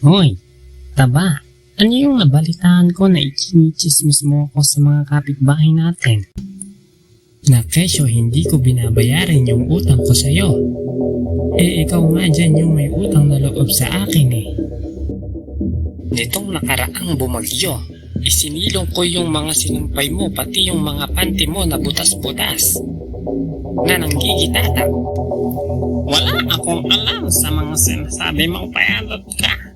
Hoy, taba, ano yung nabalitaan ko na ikinichismis mo ako sa mga kapitbahay natin? Na kesyo hindi ko binabayaran yung utang ko sa'yo. Ikaw nga dyan yung may utang na loob sa akin eh. Nitong nakaraang bumagyo, isinilong ko yung mga sinumpay mo pati yung mga panty mo na butas-butas na nanggigitata. Wala akong alam sa mga sinasabi mong payalot ka.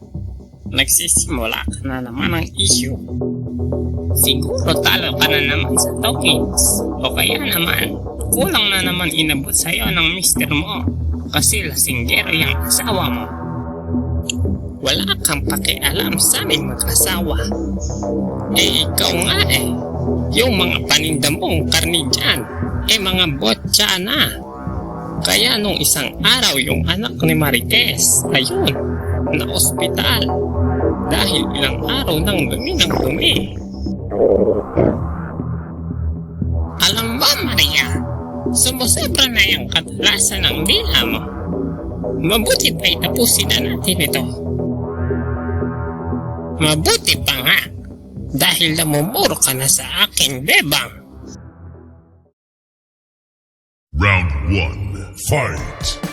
Nagsisimula ka na naman ng issue. Siguro talo ka na naman sa tokens. O kaya naman, kulang na naman inabot sa'yo ng mister mo kasi lasinggero yung asawa mo. Wala kang pakialam sa aming mag-asawa. Ikaw nga yung mga paninda mong karni dyan, mga botya na. Kaya nung isang araw yung anak ni Marites, ayun, na ospital. Dahil ilang araw nang dumi ng dumi. Alam mo, Maria, sumusobra na yung kadalasan ng dila mo. Mabuti pa itapusin na natin ito. Mabuti pa nga, dahil namumuro ka na sa akin, bebang. Round 1, fight!